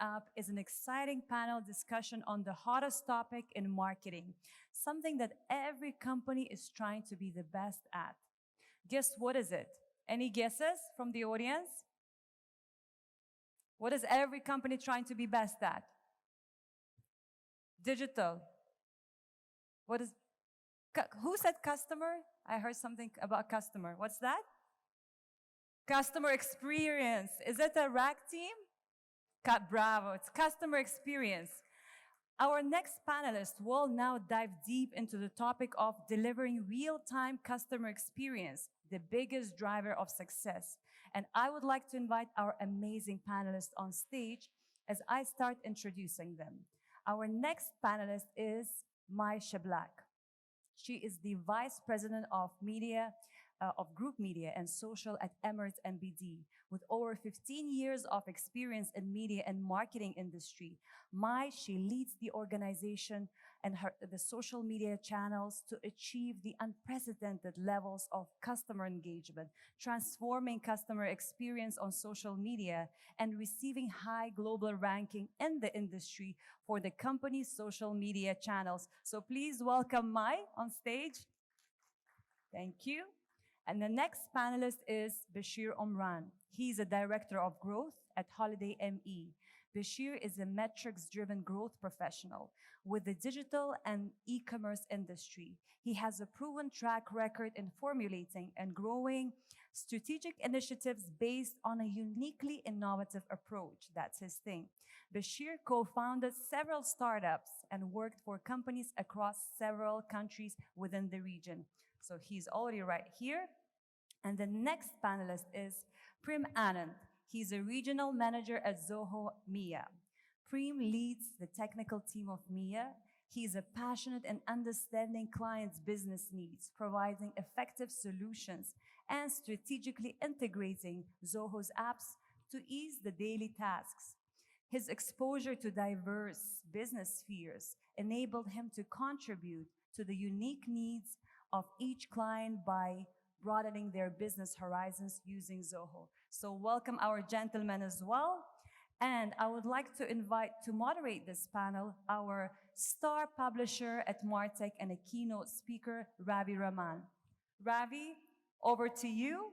up is an exciting panel discussion on the hottest topic in marketing, something that every company is trying to be the best at. Guess what is it? Any guesses from the audience? What is every company trying to be best at? Digital. What is, who said customer? I heard something about customer. What's that? Customer experience. Is it a rack team? Bravo, it's customer experience. Our next panelist will now dive deep into the topic of delivering real-time customer experience, the biggest driver of success. And I would like to invite our amazing panelists on stage as I start introducing them. Our next panelist is Mai Cheblak. She is the Vice President of Media, of Group Media and Social at Emirates NBD. With over 15 years of experience in media and marketing industry, she leads the organization and the social media channels to achieve the unprecedented levels of customer engagement, transforming customer experience on social media and receiving high global ranking in the industry for the company's social media channels. So please welcome Mai on stage. Thank you. And the next panelist is Bechir Omran. He's a Director of Growth at holidayme. Bechir is a metrics-driven growth professional with the digital and e-commerce industry. He has a proven track record in formulating and growing strategic initiatives based on a uniquely innovative approach. That's his thing. Bechir co-founded several startups and worked for companies across several countries within the region. So he's already right here. And the next panelist is Prem Anand. He's a regional manager at Zoho Mia. Prem leads the technical team of Mia. He's a passionate and understanding clients' business needs, providing effective solutions and strategically integrating Zoho's apps to ease the daily tasks. His exposure to diverse business spheres enabled him to contribute to the unique needs of each client by broadening their business horizons using Zoho. So welcome our gentlemen as well. And I would like to invite to moderate this panel our star publisher at Martech and a keynote speaker, Ravi Raman. Ravi, over to you.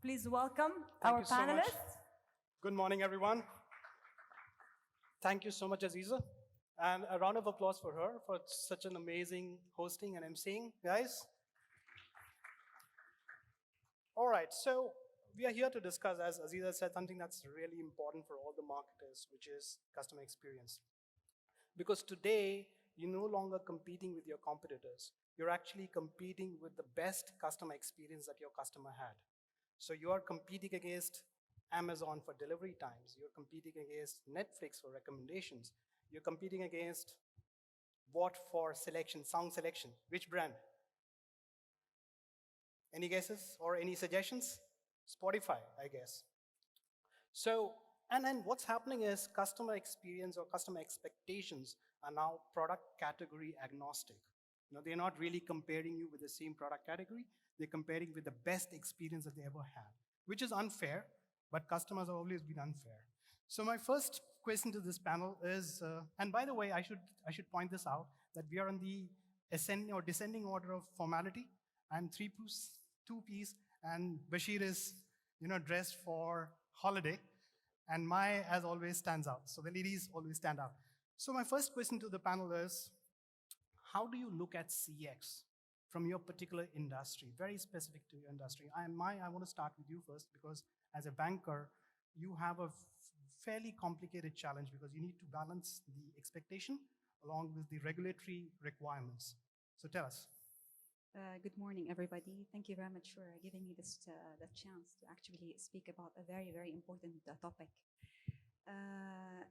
Please welcome our panelists. Good morning, everyone. Thank you so much, Aziza. And a round of applause for her for such an amazing hosting and emceeing, guys. All right, so we are here to discuss, as Aziza said, something that's really important for all the marketers, which is customer experience. Because today, you're no longer competing with your competitors. You're actually competing with the best customer experience that your customer had. So you are competing against Amazon for delivery times. You're competing against Netflix for recommendations. You're competing against what for selection, sound selection? Which brand? Any guesses or any suggestions? Spotify, I guess. So, and then what's happening is customer experience or customer expectations are now product category agnostic. You know, they're not really comparing you with the same product category. They're comparing with the best experience that they ever had, which is unfair, but customers have always been unfair. So my first question to this panel is, and by the way, I should point this out, that we are on the ascending or descending order of formality. I'm two-piece, and Bechir is, dressed for holiday, and Mai, as always, stands out. So the ladies always stand out. So my first question to the panel is, how do you look at CX from your particular industry, very specific to your industry? And Mai, I want to start with you first, because as a banker, you have a fairly complicated challenge because you need to balance the expectation along with the regulatory requirements. So tell us. Good morning, everybody. Thank you very much for giving me this the chance to actually speak about a very, very important topic.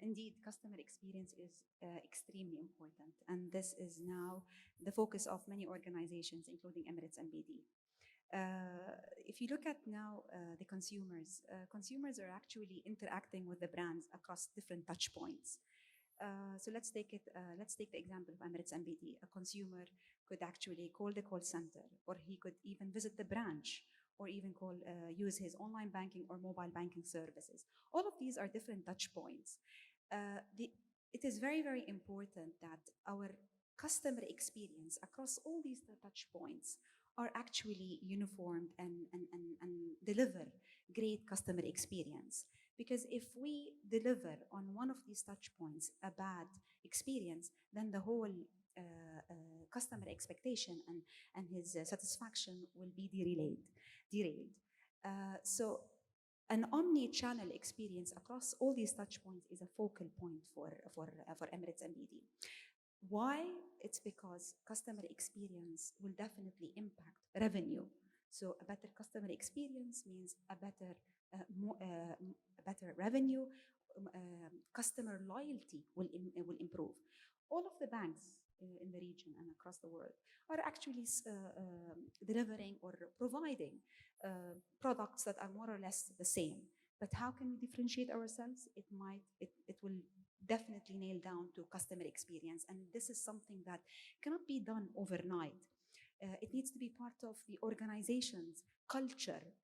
Indeed, customer experience is extremely important, and this is now the focus of many organizations, including Emirates NBD. If you look at now the consumers, consumers are actually interacting with the brands across different touch points. So let's take the example of Emirates NBD. A consumer could actually call the call center, or he could even visit the branch, or even use his online banking or mobile banking services. All of these are different touch points. It is very, very important that our customer experience across all these touch points are actually uniformed and deliver great customer experience. Because if we deliver on one of these touch points a bad experience, then the whole customer expectation and his satisfaction will be derailed. So an omni-channel experience across all these touch points is a focal point for Emirates NBD. Why? It's because customer experience will definitely impact revenue. So a better customer experience means a better revenue. Customer loyalty will improve. All of the banks in the region and across the world are actually delivering or providing products that are more or less the same. But how can we differentiate ourselves? It will definitely nail down to customer experience, and this is something that cannot be done overnight. It needs to be part of the organization's culture,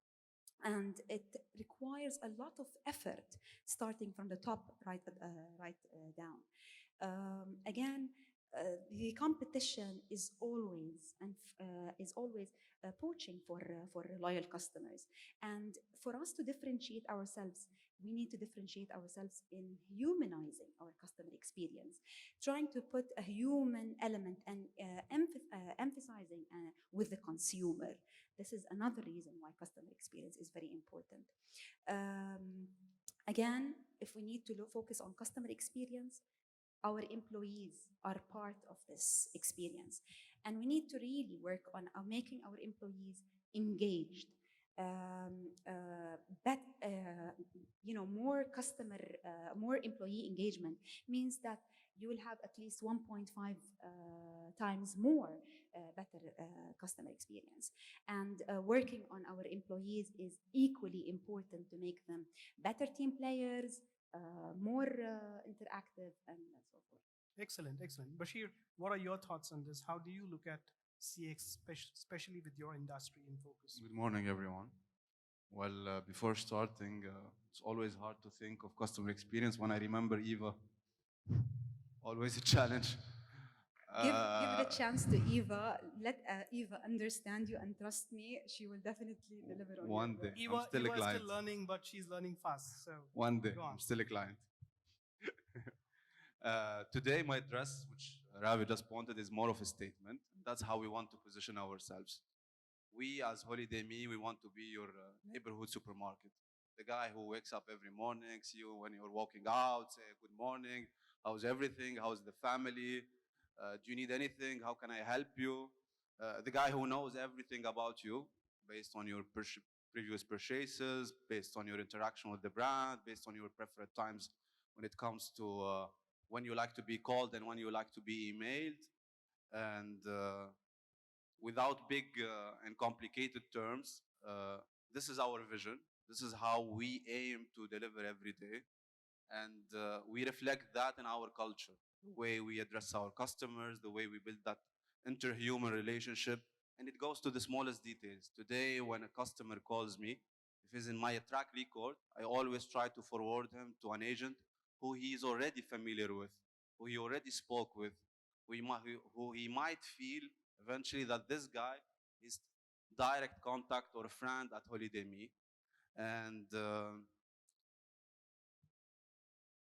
and it requires a lot of effort, starting from the top right down. Again, the competition is always poaching for loyal customers, and for us to differentiate ourselves, we need to differentiate ourselves in humanizing our customer experience, trying to put a human element and emphasizing with the consumer. This is another reason why customer experience is very important. Again, if we need to focus on customer experience, our employees are part of this experience, and we need to really work on making our employees engaged. More employee engagement means that you will have at least 1.5 times more better customer experience. And working on our employees is equally important to make them better team players, more interactive, and so forth. Excellent, excellent. Bechir, what are your thoughts on this? How do you look at CX, especially with your industry in focus? Good morning, everyone. Well, before starting, it's always hard to think of customer experience when I remember Eva. Always a challenge. Give the chance to Eva. Let Eva understand you, and trust me, she will definitely deliver on One your day. Eva, I'm still a Eva is client. still learning, but she's learning fast. So One day, go on. I'm still a client. Today, my dress, which Ravi just pointed, is more of a statement. That's how we want to position ourselves. We, as holidayme, we want to be your neighborhood supermarket. The guy who wakes up every morning, see you when you're walking out, say good morning, how's everything, how's the family, do you need anything, how can I help you? The guy who knows everything about you based on your previous purchases, based on your interaction with the brand, based on your preferred times when it comes to when you like to be called and when you like to be emailed. And without big and complicated terms, this is our vision. This is how we aim to deliver every day. And we reflect that in our culture, the way we address our customers, the way we build that interhuman relationship. And it goes to the smallest details. Today, when a customer calls me, if he's in my track record, I always try to forward him to an agent who he is already familiar with, who he already spoke with, who he might feel eventually that this guy is direct contact or a friend at holidayme. And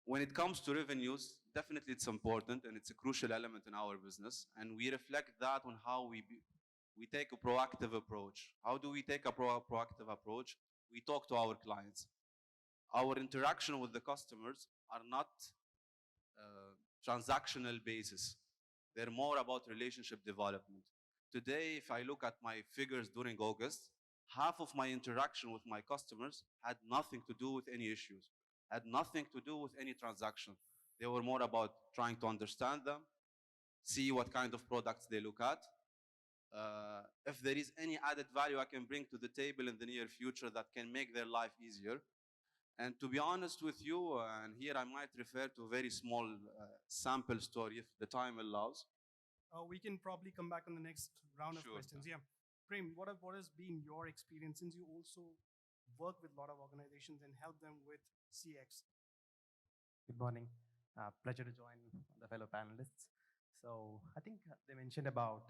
when it comes to revenues, definitely it's important and it's a crucial element in our business. And we reflect that on how we take a proactive approach. How do we take a proactive approach? We talk to our clients. Our interaction with the customers are not transactional basis. They're more about relationship development. Today, if I look at my figures during August, half of my interaction with my customers had nothing to do with any issues, had nothing to do with any transaction. They were more about trying to understand them, see what kind of products they look at, if there is any added value I can bring to the table in the near future that can make their life easier. And to be honest with you, and here I might refer to a very small sample story if the time allows. We can probably come back on the next round of Sure. questions. Yeah. Prem, what has been your experience, since you also work with a lot of organizations and help them with CX? Good morning. Pleasure to join the fellow panelists. So I think they mentioned about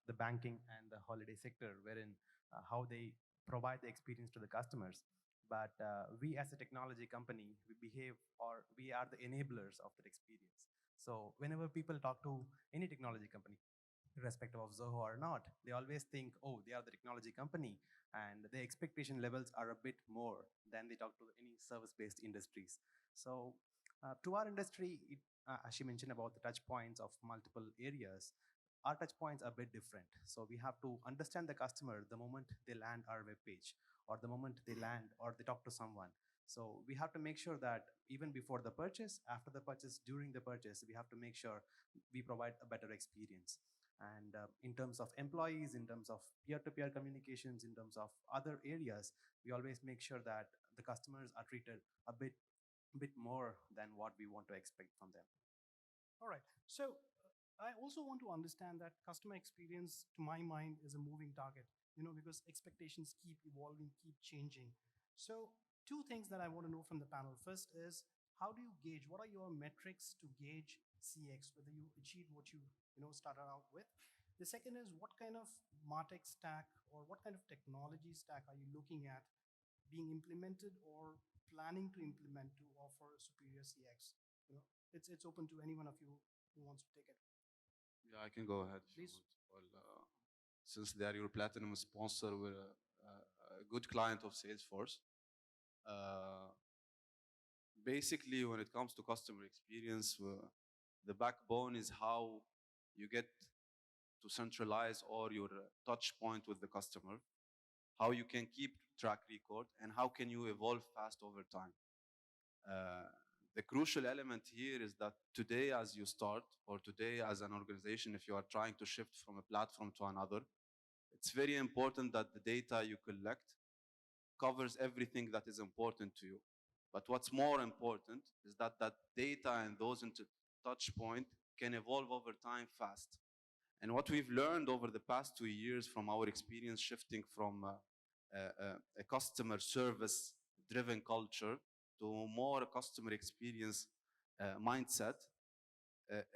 the banking and the holiday sector, wherein how they provide the experience to the customers. But we as a technology company, we behave or we are the enablers of that experience. So whenever people talk to any technology company, irrespective of Zoho or not, they always think, oh, they are the technology company, and the expectation levels are a bit more than they talk to any service-based industries. So to our industry, as she mentioned about the touch points of multiple areas, our touch points are a bit different. So we have to understand the customer the moment they land our web page, or the moment they land or they talk to someone. So we have to make sure that even before the purchase, after the purchase, during the purchase, we have to make sure we provide a better experience. And in terms of employees, in terms of peer-to-peer communications, in terms of other areas, we always make sure that the customers are treated a bit more than what we want to expect from them. All right. So I also want to understand that customer experience, to my mind, is a moving target, because expectations keep evolving, keep changing. So two things that I want to know from the panel. First is, how do you gauge, what are your metrics to gauge CX, whether you achieved what you started out with? The second is, what kind of MarTech stack or what kind of technology stack are you looking at being implemented or planning to implement to offer superior CX? It's open to any one of you who wants to take it. Yeah, I can go ahead. Please. Well, since they are your platinum sponsor, we're a good client of Salesforce. Basically, when it comes to customer experience, the backbone is how you get to centralize all your touch point with the customer, how you can keep track record, and how can you evolve fast over time. The crucial element here is that today as you start, or today as an organization, if you are trying to shift from a platform to another, it's very important that the data you collect covers everything that is important to you. But what's more important is that that data and those touch point can evolve over time fast. And what we've learned over the past 2 years from our experience shifting from a customer service driven culture to more customer experience mindset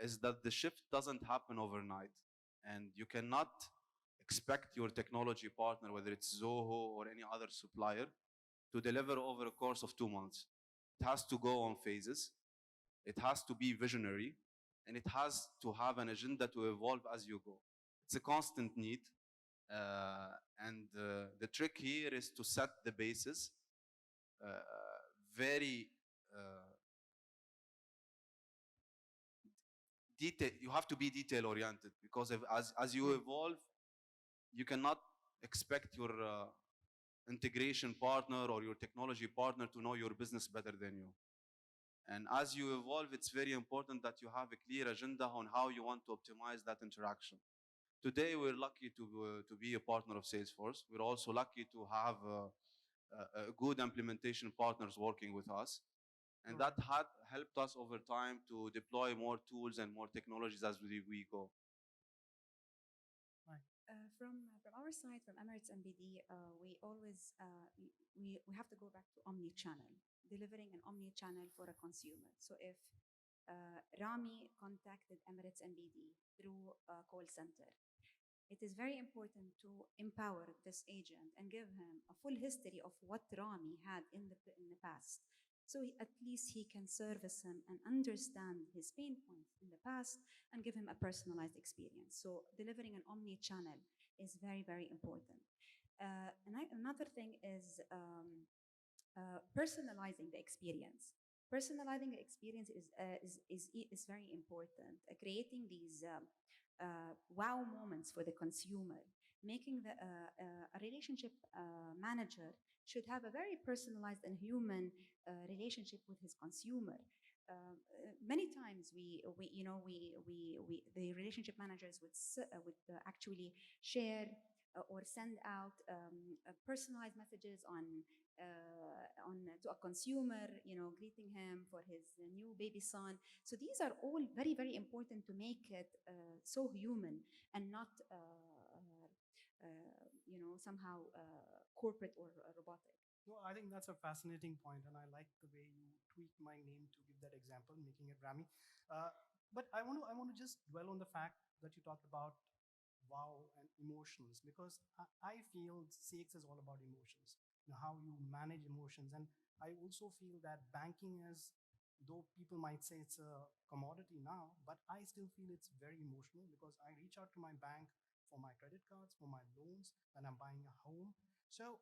is that the shift doesn't happen overnight. And you cannot expect your technology partner, whether it's Zoho or any other supplier, to deliver over a course of 2 months. It has to go on phases. It has to be visionary, and it has to have an agenda to evolve as you go. It's a constant need. And the trick here is to set the basis very detail. You have to be detail oriented, because as you evolve, you cannot expect your integration partner or your technology partner to know your business better than you. And as you evolve, it's very important that you have a clear agenda on how you want to optimize that interaction. Today, we're lucky to be a partner of Salesforce. We're also lucky to have good implementation partners working with us. And that had helped us over time to deploy more tools and more technologies as we go. From our side, from Emirates NBD, we always we have to go back to omnichannel, delivering an omnichannel for a consumer. So if Rami contacted Emirates NBD through a call center, it is very important to empower this agent and give him a full history of what Rami had in the past. So at least he can service him and understand his pain points in the past and give him a personalized experience. So delivering an omni-channel is very, very important. Another thing is personalizing the experience. Personalizing the experience is very important. Creating these wow moments for the consumer, making a relationship manager should have a very personalized and human relationship with his consumer. Many times the relationship managers would actually share or send out personalized messages to a consumer, greeting him for his new baby son. So these are all very, very important to make it so human and not somehow corporate or robotic. No, I think that's a fascinating point, and I like the way you tweaked my name to give that example, making it Rami. Uh, but I want to just dwell on the fact that you talked about wow and emotions, because I feel CX is all about emotions. How you manage emotions, and I also feel that banking is, though people might say it's a commodity now, but I still feel it's very emotional because I reach out to my bank for my credit cards, for my loans, when I'm buying a home. So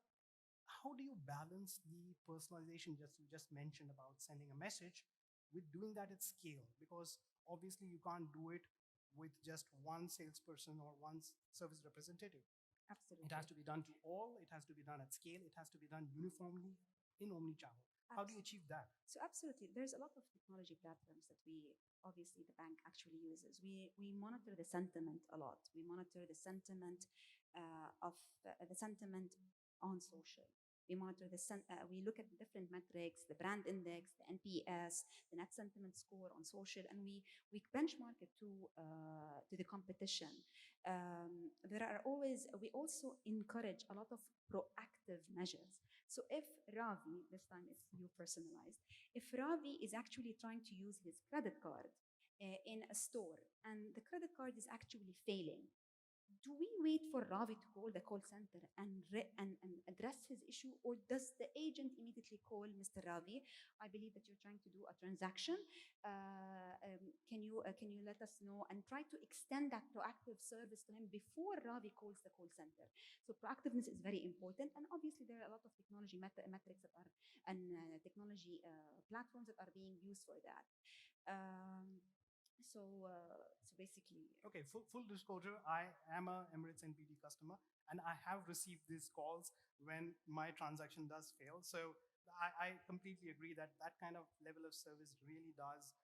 how do you balance the personalization just you just mentioned about sending a message with doing that at scale? Because obviously you can't do it with just one salesperson or one service representative. It Absolutely. has to be done to all, it has to be done at scale, it has to be done uniformly in omnichannel. How do you achieve that? So absolutely, there's a lot of technology platforms that we obviously the bank actually uses. We monitor the sentiment a lot. We monitor the sentiment of the sentiment on social. We monitor we look at the different metrics, the brand index, the NPS, the net sentiment score on social, and we benchmark it to the competition. There are always we also encourage a lot of proactive measures. So if Ravi, this time it's you personalized, if Ravi is actually trying to use his credit card in a store and the credit card is actually failing, do we wait for Ravi to call the call center and address his issue, or does the agent immediately call Mr. Ravi? I believe that you're trying to do a transaction. Can you let us know and try to extend that proactive service to him before Ravi calls the call center? So proactiveness is very important, and obviously there are a lot of technology metrics that are and technology platforms that are being used for that. Um, so basically, Okay, full disclosure, I am a Emirates NBD customer, and I have received these calls when my transaction does fail. So I completely agree that that kind of level of service really does,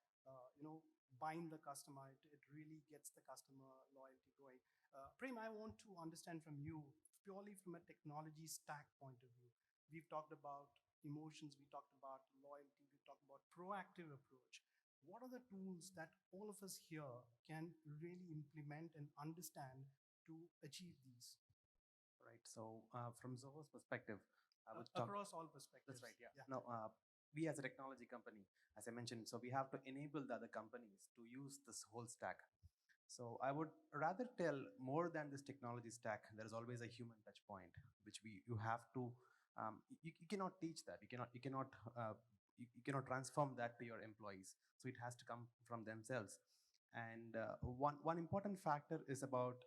bind the customer. It really gets the customer loyalty going. Prem, I want to understand from you, purely from a technology stack point of view. We've talked about emotions, we talked about loyalty, we talked about proactive approach. What are the tools that all of us here can really implement and understand to achieve these? Right. So from Zoho's perspective, I would talk. Across all perspectives. That's right. Yeah. Yeah. No, we as a technology company, as I mentioned, so we have to enable the other companies to use this whole stack. So I would rather tell more than this technology stack. There is always a human touch point, which you have to. You cannot teach that. You cannot transform that to your employees. So it has to come from themselves. And one important factor is about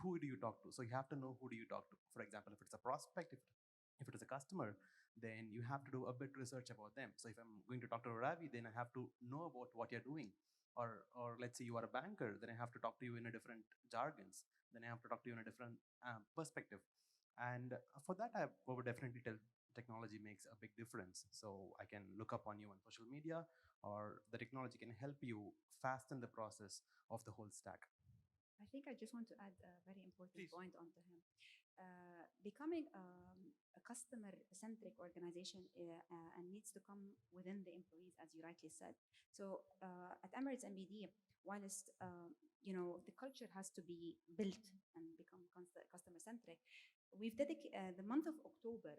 who do you talk to. So you have to know who do you talk to. For example, if it's a prospect, if it is a customer, then you have to do a bit research about them. So if I'm going to talk to Ravi, then I have to know about what you're doing. Or let's say you are a banker, then I have to talk to you in a different jargons. Then I have to talk to you in a different perspective. And for that, I would definitely tell technology makes a big difference. So I can look up on you on social media, or the technology can help you fasten the process of the whole stack. I think I just want to add a very important Please. point onto him. Becoming a customer-centric organization and needs to come within the employees, as you rightly said. So at Emirates NBD, whilst the culture has to be built and become customer-centric, we've dedicated the month of October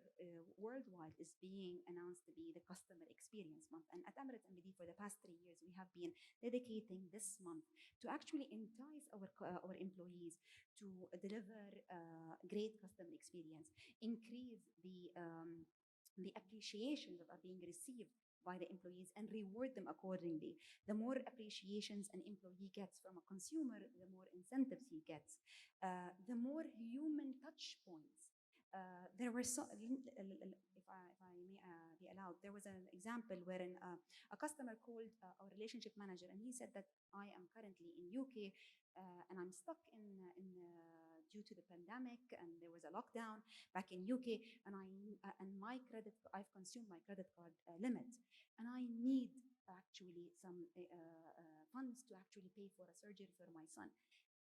worldwide is being announced to be the customer experience month. And at Emirates NBD for the past 3 years, we have been dedicating this month to actually entice our employees to deliver great customer experience, increase the appreciation that are being received by the employees and reward them accordingly. The more appreciations an employee gets from a consumer, the more incentives he gets, the more human touch points. There were if I may be allowed, there was an example wherein a customer called our relationship manager and he said that I am currently in UK and I'm stuck due to the pandemic and there was a lockdown back in UK and I've consumed my credit card limit and I need actually some funds to actually pay for a surgery for my son.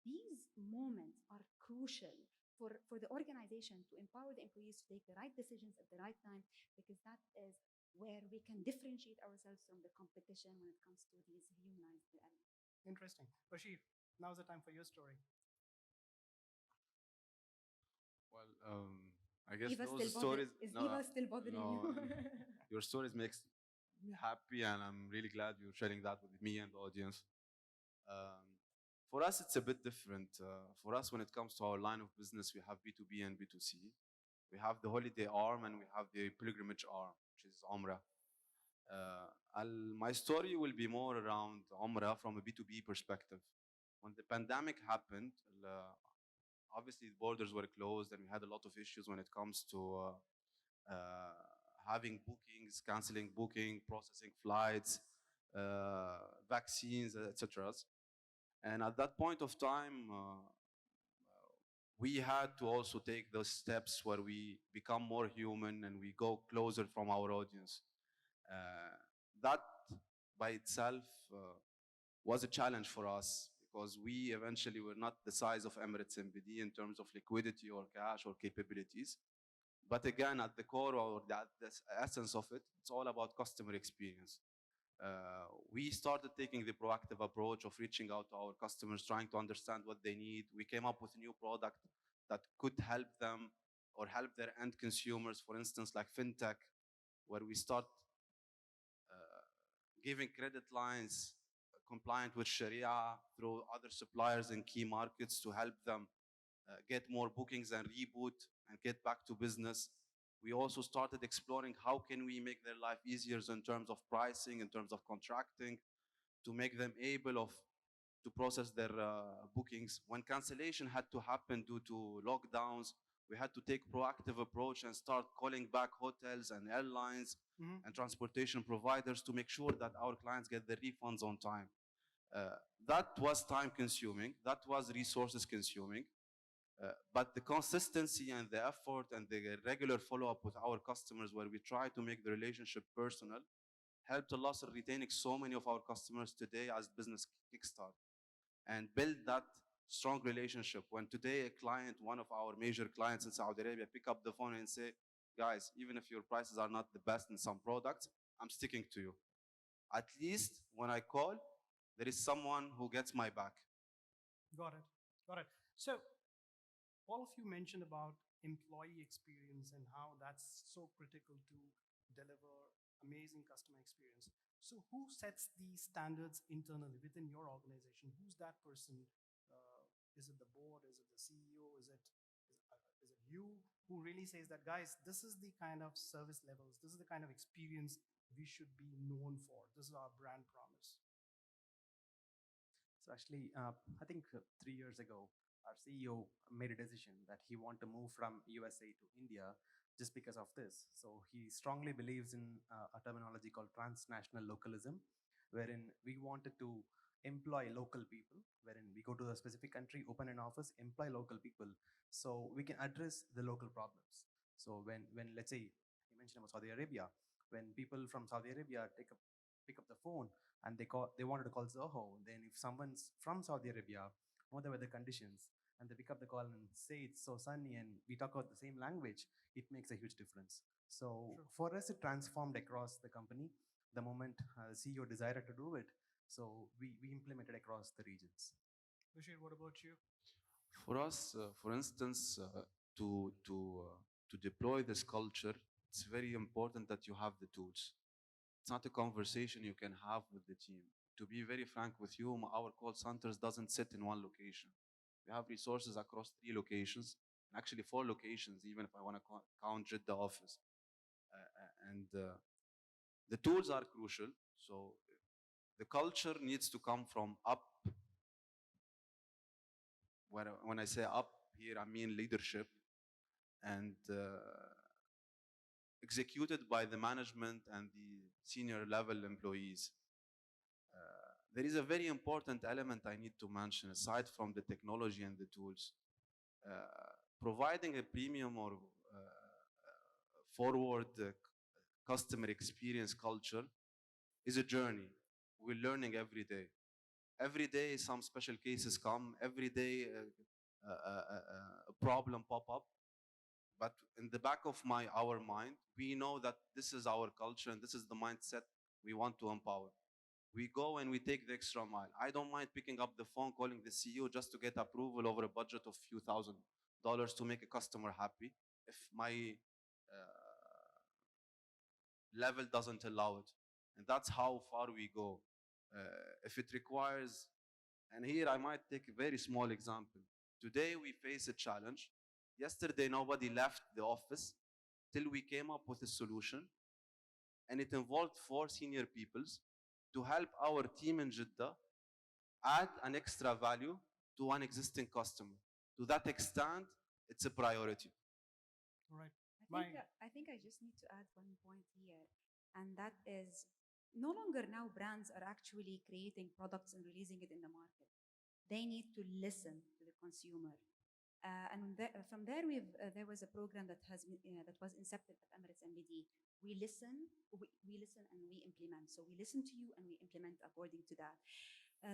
These moments are crucial for the organization to empower the employees to take the right decisions at the right time, because that is where we can differentiate ourselves from the competition when it comes to these humanized elements. Interesting. Bashir, now's the time for your story. Well, I guess Eva those still bother- stories. is No, Eva still bothering no, you? your stories makes me happy, and I'm really glad you're sharing that with me and the audience. Um, for us, it's a bit different. For us, when it comes to our line of business, we have B2B and B2C. We have the holiday arm and we have the pilgrimage arm, which is Umrah. My story will be more around Umrah from a B2B perspective. When the pandemic happened, obviously the borders were closed and we had a lot of issues when it comes to having bookings, canceling booking, processing flights, vaccines, etc. And at that point of time, we had to also take those steps where we become more human and we go closer from our audience. That by itself was a challenge for us because we eventually were not the size of Emirates NBD in terms of liquidity or cash or capabilities. But again, at the core or the essence of it, it's all about customer experience. We started taking the proactive approach of reaching out to our customers, trying to understand what they need. We came up with a new product that could help them or help their end consumers, for instance, like fintech, where we start giving credit lines compliant with Sharia through other suppliers in key markets to help them get more bookings and reboot and get back to business. We also started exploring how can we make their life easier in terms of pricing, in terms of contracting, to make them able to process their bookings. When cancellation had to happen due to lockdowns, we had to take proactive approach and start calling back hotels and airlines and transportation providers to make sure that our clients get their refunds on time. That was time consuming, that was resources consuming. But the consistency and the effort and the regular follow-up with our customers where we try to make the relationship personal helped us in retaining so many of our customers today as business kickstart and build that strong relationship. When today a client, one of our major clients in Saudi Arabia, pick up the phone and say, guys, even if your prices are not the best in some products, I'm sticking to you. At least when I call, there is someone who gets my back. Got it. Got it. So all of you mentioned about employee experience and how that's so critical to deliver amazing customer experience. So who sets these standards internally within your organization? Who's that person? Is it the board? Is it the CEO? Is it you who really says that, guys, this is the kind of service levels, this is the kind of experience we should be known for. This is our brand promise. So actually, I think 3 years ago, our CEO made a decision that he wanted to move from USA to India just because of this. So he strongly believes in a terminology called transnational localism, wherein we wanted to employ local people, wherein we go to a specific country, open an office, employ local people, so we can address the local problems. So when let's say you mentioned about Saudi Arabia, when people from Saudi Arabia pick up the phone and they wanted to call Zoho, then if someone's from Saudi Arabia, know the weather conditions, and they pick up the call and say it's so sunny and we talk about the same language, it makes a huge difference. So for us, it transformed across the company the moment the CEO decided to do it. So we implemented across the regions. Bechir, what about you? For us, for instance, to deploy this culture, it's very important that you have the tools. It's not a conversation you can have with the team. To be very frank with you, our call centers doesn't sit in one location. We have resources across 3 locations, actually 4 locations, even if I want to count the office. And the tools are crucial. So the culture needs to come from up. When I say up here, I mean leadership, and executed by the management and the senior level employees. There is a very important element I need to mention aside from the technology and the tools. Providing a premium or forward customer experience culture is a journey. We're learning every day. Every day some special cases come, every day a problem pop up. But in the back of our mind, we know that this is our culture and this is the mindset we want to empower. We go and we take the extra mile. I don't mind picking up the phone, calling the CEO just to get approval over a budget of few $1,000s to make a customer happy. if my level doesn't allow it. And that's how far we go. If it requires, and here I might take a very small example. Today we face a challenge. Yesterday nobody left the office till we came up with a solution, and it involved 4 senior peoples to help our team in Jeddah add an extra value to an existing customer. To that extent, it's a priority. All right. I think I just need to add one point here, and that is no longer now brands are actually creating products and releasing it in the market. They need to listen to the consumer. From there, there was a program that that was incepted at Emirates NBD. We listen and we implement. So we listen to you and we implement according to that.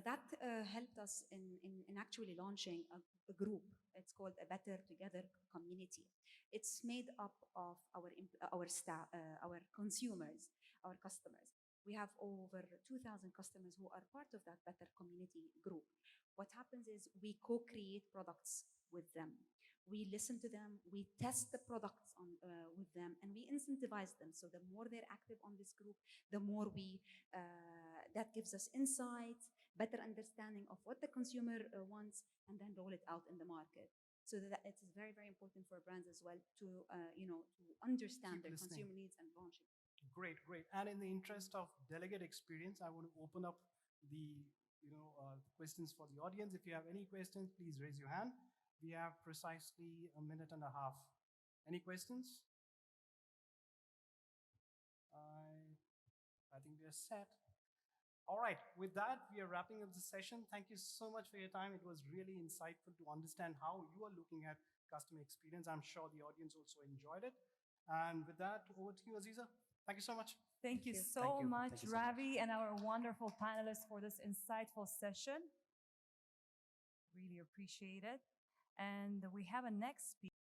That helped us in actually launching a group. It's called a Better Together community. It's made up of our staff, our consumers, our customers. We have over 2,000 customers who are part of that Better community group. What happens is we co-create products with them. We listen to them, we test the products with them, and we incentivize them. So the more they're active on this group, the more that gives us insights, better understanding of what the consumer wants, and then roll it out in the market. So that it is very, very important for brands as well to, to understand their consumer needs and launch it. Great, great. And in the interest of delegate experience, I want to open up the questions for the audience. If you have any questions, please raise your hand. We have precisely a minute and a half. Any questions? I think we are set. All right, with that, we are wrapping up the session. Thank you so much for your time. It was really insightful to understand how you are looking at customer experience. I'm sure the audience also enjoyed it. And with that, over to you, Aziza. Thank you so much. Thank you so much, Ravi, and our wonderful panelists for this insightful session. Really appreciate it. And we have a next speaker.